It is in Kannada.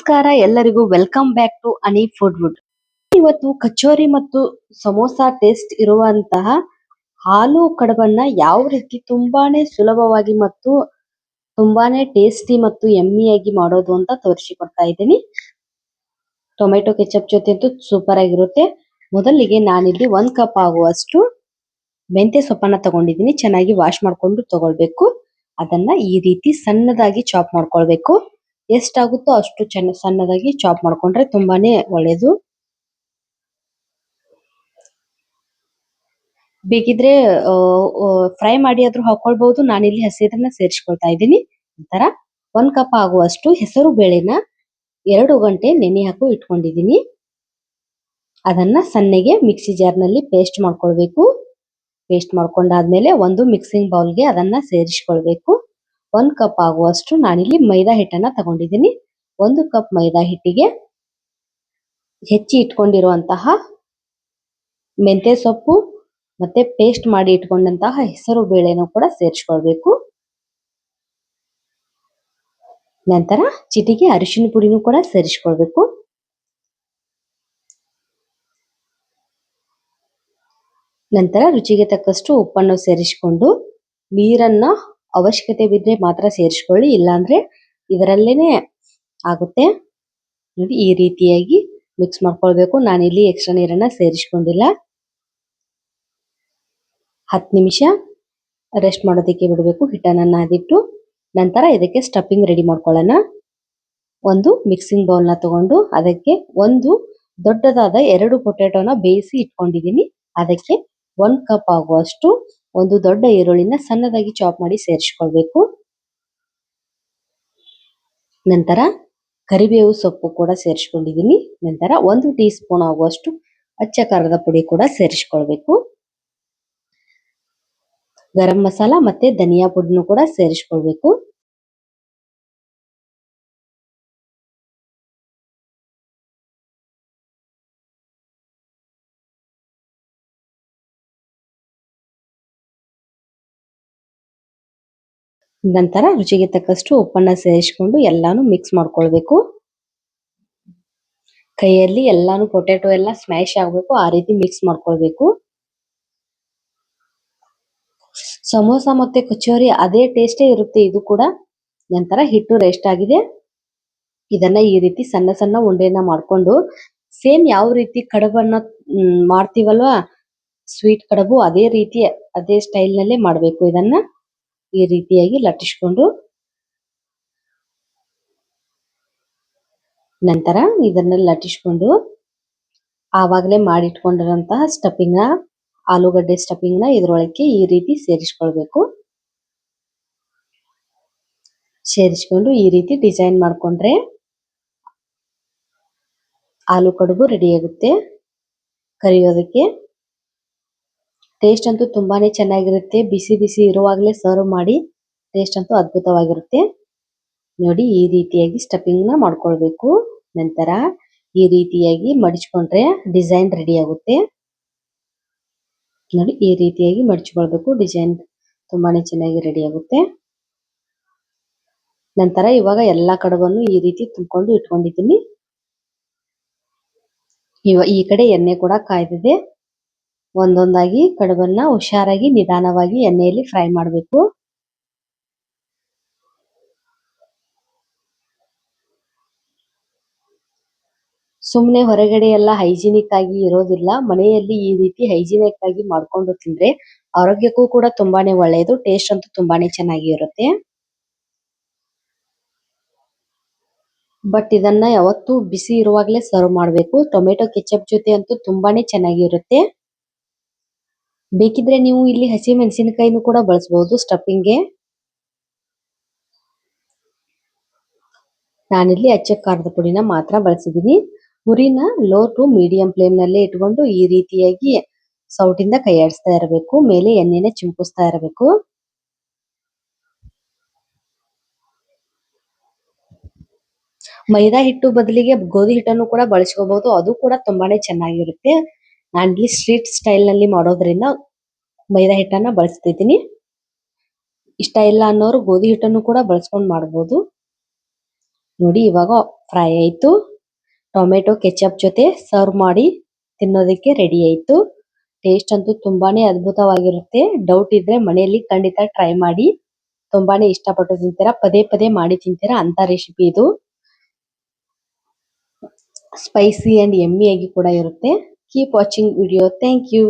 ನಮಸ್ಕಾರ ಎಲ್ಲರಿಗೂ welcome back to Ani food wood. ಇವತ್ತು ಕಚೋರಿ ಮತ್ತು ಸಮೋಸಾ ಟೇಸ್ಟ್ ಇರುವಂತಹ ಹಾಲು ಕಡಬನ್ನ ಯಾವ ರೀತಿ ತುಂಬಾನೇ ಸುಲಭವಾಗಿ ಮತ್ತು ತುಂಬಾನೇ ಟೇಸ್ಟಿ ಮತ್ತು ಯಮ್ಮಿಯಾಗಿ ಮಾಡೋದು ಅಂತ ತೋರಿಸಿಕೊಡ್ತಾ ಇದ್ದೀನಿ. ಟೊಮೆಟೊ ಕೆಚಪ್ ಜೊತೆ ಅಂತೂ ಸೂಪರ್ ಆಗಿರುತ್ತೆ. ಮೊದಲಿಗೆ ನಾನಿಲ್ಲಿ 1 ಕಪ್ ಆಗುವಷ್ಟು ಮೆಂತ್ಯ ಸೊಪ್ಪನ್ನ ತಗೊಂಡಿದ್ದೀನಿ. ಚೆನ್ನಾಗಿ ವಾಶ್ ಮಾಡ್ಕೊಂಡು ತಗೊಳ್ಬೇಕು. ಅದನ್ನ ಈ ರೀತಿ ಸಣ್ಣದಾಗಿ ಚಾಪ್ ಮಾಡ್ಕೊಳ್ಬೇಕು. ಎಷ್ಟಾಗುತ್ತೋ ಅಷ್ಟು ಸಣ್ಣದಾಗಿ ಚಾಪ್ ಮಾಡ್ಕೊಂಡ್ರೆ ತುಂಬಾನೇ ಒಳ್ಳೇದು. ಬೇಕಿದ್ರೆ ಫ್ರೈ ಮಾಡಿ ಆದ್ರೂ ಹಾಕೊಳ್ಬಹುದು. ನಾನಿಲ್ಲಿ ಹಸಿದನ್ನ ಸೇರಿಸ್ಕೊಳ್ತಾ ಇದ್ದೀನಿ. ನಂತರ 1 ಕಪ್ ಆಗುವಷ್ಟು ಹೆಸರು ಬೇಳೆನ 2 ಗಂಟೆ ನೆನೆ ಹಾಕು ಇಟ್ಕೊಂಡಿದ್ದೀನಿ. ಅದನ್ನ ಸಣ್ಣಗೆ ಮಿಕ್ಸಿ ಜಾರ್ ನಲ್ಲಿ ಪೇಸ್ಟ್ ಮಾಡ್ಕೊಳ್ಬೇಕು. ಪೇಸ್ಟ್ ಮಾಡ್ಕೊಂಡಾದ್ಮೇಲೆ ಒಂದು ಮಿಕ್ಸಿಂಗ್ ಬೌಲ್ಗೆ ಅದನ್ನ ಸೇರಿಸ್ಕೊಳ್ಬೇಕು. 1 ಕಪ್ ಆಗುವಷ್ಟು ನಾನಿಲ್ಲಿ ಮೈದಾ ಹಿಟ್ಟನ್ನ ತಗೊಂಡಿದ್ದೀನಿ. 1 ಕಪ್ ಮೈದಾ ಹಿಟ್ಟಿಗೆ ಹೆಚ್ಚಿ ಇಟ್ಕೊಂಡಿರುವಂತಹ ಮೆಂತ್ಯ ಸೊಪ್ಪು ಮತ್ತೆ ಪೇಸ್ಟ್ ಮಾಡಿ ಇಟ್ಕೊಂಡಂತಹ ಹೆಸರು ಬೇಳೆನೂ ಕೂಡ ಸೇರಿಸ್ಕೊಳ್ಬೇಕು. ನಂತರ ಚಿಟಿಕೆ ಅರಿಶಿನ ಪುಡಿನೂ ಕೂಡ ಸೇರಿಸ್ಕೊಳ್ಬೇಕು. ನಂತರ ರುಚಿಗೆ ತಕ್ಕಷ್ಟು ಉಪ್ಪನ್ನು ಸೇರಿಸಿಕೊಂಡು ನೀರನ್ನ ಅವಶ್ಯಕತೆ ಬಿದ್ರೆ ಮಾತ್ರ ಸೇರಿಸ್ಕೊಳ್ಳಿ, ಇಲ್ಲಾಂದ್ರೆ ಇದರಲ್ಲೇನೆ ಆಗುತ್ತೆ. ನೋಡಿ ಈ ರೀತಿಯಾಗಿ ಮಿಕ್ಸ್ ಮಾಡ್ಕೊಳ್ಬೇಕು. ನಾನಿಲ್ಲಿ ಎಕ್ಸ್ಟ್ರಾ ನೀರನ್ನ ಸೇರಿಸ್ಕೊಂಡಿಲ್ಲ. 10 ನಿಮಿಷ ರೆಸ್ಟ್ ಮಾಡೋದಕ್ಕೆ ಬಿಡಬೇಕು ಹಿಟ್ಟನ್ನ ನಾದಿಟ್ಟು. ನಂತರ ಇದಕ್ಕೆ ಸ್ಟಫಿಂಗ್ ರೆಡಿ ಮಾಡ್ಕೊಳ್ಳೋಣ. ಒಂದು ಮಿಕ್ಸಿಂಗ್ ಬೌಲ್ನ ತಗೊಂಡು ಅದಕ್ಕೆ ಒಂದು ದೊಡ್ಡದಾದ 2 ಪೊಟ್ಯಾಟೋನ ಬೇಯಿಸಿ ಇಟ್ಕೊಂಡಿದ್ದೀನಿ. ಅದಕ್ಕೆ 1 ಕಪ್ ಆಗುವಷ್ಟು ಒಂದು ದೊಡ್ಡ ಈರುಳ್ಳಿನ ಸಣ್ಣದಾಗಿ ಚಾಪ್ ಮಾಡಿ ಸೇರಿಸ್ಕೊಳ್ಬೇಕು. ನಂತರ ಕರಿಬೇವು ಸೊಪ್ಪು ಕೂಡ ಸೇರಿಸ್ಕೊಂಡಿದ್ದೀನಿ. ನಂತರ 1 ಟೀ ಸ್ಪೂನ್ ಆಗುವಷ್ಟು ಅಚ್ಚ ಖಾರದ ಪುಡಿ ಕೂಡ ಸೇರಿಸ್ಕೊಳ್ಬೇಕು. ಗರಂ ಮಸಾಲ ಮತ್ತೆ ಧನಿಯಾ ಪುಡಿನೂ ಕೂಡ ಸೇರಿಸ್ಕೊಳ್ಬೇಕು. ನಂತರ ರುಚಿಗೆ ತಕ್ಕಷ್ಟು ಉಪ್ಪನ್ನ ಸೇರಿಸ್ಕೊಂಡು ಎಲ್ಲಾನು ಮಿಕ್ಸ್ ಮಾಡ್ಕೊಳ್ಬೇಕು. ಕೈಯಲ್ಲಿ ಎಲ್ಲಾನು ಪೊಟ್ಯಾಟೊ ಎಲ್ಲ ಸ್ಮ್ಯಾಶ್ ಆಗ್ಬೇಕು, ಆ ರೀತಿ ಮಿಕ್ಸ್ ಮಾಡ್ಕೊಳ್ಬೇಕು. ಸಮೋಸಾ ಮತ್ತೆ ಕಚೋರಿ ಅದೇ ಟೇಸ್ಟೇ ಇರುತ್ತೆ ಇದು ಕೂಡ. ನಂತರ ಹಿಟ್ಟು ರೆಸ್ಟ್ ಆಗಿದೆ. ಇದನ್ನ ಈ ರೀತಿ ಸಣ್ಣ ಸಣ್ಣ ಉಂಡೆನ ಮಾಡ್ಕೊಂಡು ಸೇಮ್ ಯಾವ ರೀತಿ ಕಡಬನ್ನ ಮಾಡ್ತೀವಲ್ವಾ ಸ್ವೀಟ್ ಕಡಬು, ಅದೇ ರೀತಿ ಅದೇ ಸ್ಟೈಲ್ ನಲ್ಲೇ ಮಾಡ್ಬೇಕು. ಇದನ್ನ ಈ ರೀತಿಯಾಗಿ ಲಟ್ಟಿಸ್ಕೊಂಡು ನಂತರ ಇದನ್ನ ಲಟ್ಟಿಸ್ಕೊಂಡು ಆವಾಗಲೇ ಮಾಡಿಟ್ಕೊಂಡಿರುವಂತಹ ಸ್ಟಫಿಂಗ್ ನ ಆಲೂಗಡ್ಡೆ ಸ್ಟಫಿಂಗ್ ನ ಇದ್ರೊಳಗೆ ಈ ರೀತಿ ಸೇರಿಸ್ಕೊಳ್ಬೇಕು. ಸೇರಿಸ್ಕೊಂಡು ಈ ರೀತಿ ಡಿಸೈನ್ ಮಾಡ್ಕೊಂಡ್ರೆ ಆಲೂ ಕಡುಬು ರೆಡಿ ಆಗುತ್ತೆ. ಕರಿಯೋದಕ್ಕೆ ಟೇಸ್ಟ್ ಅಂತೂ ತುಂಬಾನೇ ಚೆನ್ನಾಗಿರುತ್ತೆ. ಬಿಸಿ ಬಿಸಿ ಇರುವಾಗಲೇ ಸರ್ವ್ ಮಾಡಿ, ಟೇಸ್ಟ್ ಅಂತೂ ಅದ್ಭುತವಾಗಿರುತ್ತೆ. ನೋಡಿ ಈ ರೀತಿಯಾಗಿ ಸ್ಟಫಿಂಗ್ ನ ಮಾಡ್ಕೊಳ್ಬೇಕು. ನಂತರ ಈ ರೀತಿಯಾಗಿ ಮಡಿಚ್ಕೊಂಡ್ರೆ ಡಿಸೈನ್ ರೆಡಿ ಆಗುತ್ತೆ. ನೋಡಿ ಈ ರೀತಿಯಾಗಿ ಮಡಿಚ್ಕೊಳ್ಬೇಕು. ಡಿಸೈನ್ ತುಂಬಾನೇ ಚೆನ್ನಾಗಿ ರೆಡಿ ಆಗುತ್ತೆ. ನಂತರ ಇವಾಗ ಎಲ್ಲಾ ಕಡಬನ್ನು ಈ ರೀತಿ ತುಂಬಿಕೊಂಡು ಇಟ್ಕೊಂಡಿದ್ದೀನಿ. ಈ ಕಡೆ ಎಣ್ಣೆ ಕೂಡ ಕಾಯ್ದಿದೆ. ಒಂದೊಂದಾಗಿ ಕಡಬನ್ನ ಹುಷಾರಾಗಿ ನಿಧಾನವಾಗಿ ಎಣ್ಣೆಯಲ್ಲಿ ಫ್ರೈ ಮಾಡಬೇಕು. ಸುಮ್ನೆ ಹೊರಗಡೆ ಎಲ್ಲ ಹೈಜಿನಿಕ್ ಆಗಿ ಇರೋದಿಲ್ಲ. ಮನೆಯಲ್ಲಿ ಈ ರೀತಿ ಹೈಜಿನಿಕ್ ಆಗಿ ಮಾಡ್ಕೊಂಡು ತಿಂದ್ರೆ ಆರೋಗ್ಯಕ್ಕೂ ಕೂಡ ತುಂಬಾನೇ ಒಳ್ಳೆಯದು. ಟೇಸ್ಟ್ ಅಂತೂ ತುಂಬಾನೇ ಚೆನ್ನಾಗಿ ಇರುತ್ತೆ. ಬಟ್ ಇದನ್ನ ಯಾವತ್ತೂ ಬಿಸಿ ಇರುವಾಗಲೇ ಸರ್ವ್ ಮಾಡಬೇಕು. ಟೊಮೆಟೊ ಕೆಚಪ್ ಜೊತೆ ಅಂತೂ ತುಂಬಾನೇ ಚೆನ್ನಾಗಿರುತ್ತೆ. ಬೇಕಿದ್ರೆ ನೀವು ಇಲ್ಲಿ ಹಸಿ ಮೆಣಸಿನಕಾಯಿನೂ ಕೂಡ ಬಳಸಬಹುದು ಸ್ಟಫಿಂಗ್ಗೆ. ನಾನಿಲ್ಲಿ ಅಚ್ಚ ಖಾರದ ಪುಡಿನ ಮಾತ್ರ ಬಳಸಿದ್ದೀನಿ. ಉರಿನ ಲೋ ಟು ಮೀಡಿಯಂ ಫ್ಲೇಮ್ ನಲ್ಲೇ ಇಟ್ಕೊಂಡು ಈ ರೀತಿಯಾಗಿ ಸೌಟಿಂದ ಕೈ ಆಡಿಸ್ತಾ ಇರಬೇಕು. ಮೇಲೆ ಎಣ್ಣೆನೆ ಚಿಮುಕಿಸ್ತಾ ಇರಬೇಕು. ಮೈದಾ ಹಿಟ್ಟು ಬದಲಿಗೆ ಗೋಧಿ ಹಿಟ್ಟನ್ನು ಕೂಡ ಬಳಸ್ಕೋಬಹುದು. ಅದು ಕೂಡ ತುಂಬಾನೇ ಚೆನ್ನಾಗಿರುತ್ತೆ. ನಾನಿಲ್ಲಿ ಸ್ಟ್ರೀಟ್ ಸ್ಟೈಲ್ ನಲ್ಲಿ ಮಾಡೋದ್ರಿಂದ ಮೈದಾ ಹಿಟ್ಟನ್ನ ಬಳಸ್ತಿದ್ದೀನಿ. ಇಷ್ಟ ಇಲ್ಲ ಅನ್ನೋರು ಗೋಧಿ ಹಿಟ್ಟನ್ನು ಕೂಡ ಬಳಸ್ಕೊಂಡು ಮಾಡಬಹುದು. ನೋಡಿ ಇವಾಗ ಫ್ರೈ ಆಯ್ತು. ಟೊಮೆಟೊ ಕೆಚಪ್ ಜೊತೆ ಸರ್ವ್ ಮಾಡಿ ತಿನ್ನೋದಕ್ಕೆ ರೆಡಿ ಆಯ್ತು. ಟೇಸ್ಟ್ ಅಂತೂ ತುಂಬಾನೇ ಅದ್ಭುತವಾಗಿರುತ್ತೆ. ಡೌಟ್ ಇದ್ರೆ ಮನೆಯಲ್ಲಿ ಖಂಡಿತ ಟ್ರೈ ಮಾಡಿ. ತುಂಬಾನೇ ಇಷ್ಟಪಟ್ಟು ತಿಂತೀರಾ, ಪದೇ ಪದೇ ಮಾಡಿ ತಿಂತೀರಾ ಅಂತ ರೆಸಿಪಿ ಇದು. ಸ್ಪೈಸಿ ಅಂಡ್ ಯಮ್ಮಿ ಆಗಿ ಕೂಡ ಇರುತ್ತೆ. Keep watching video. Thank you.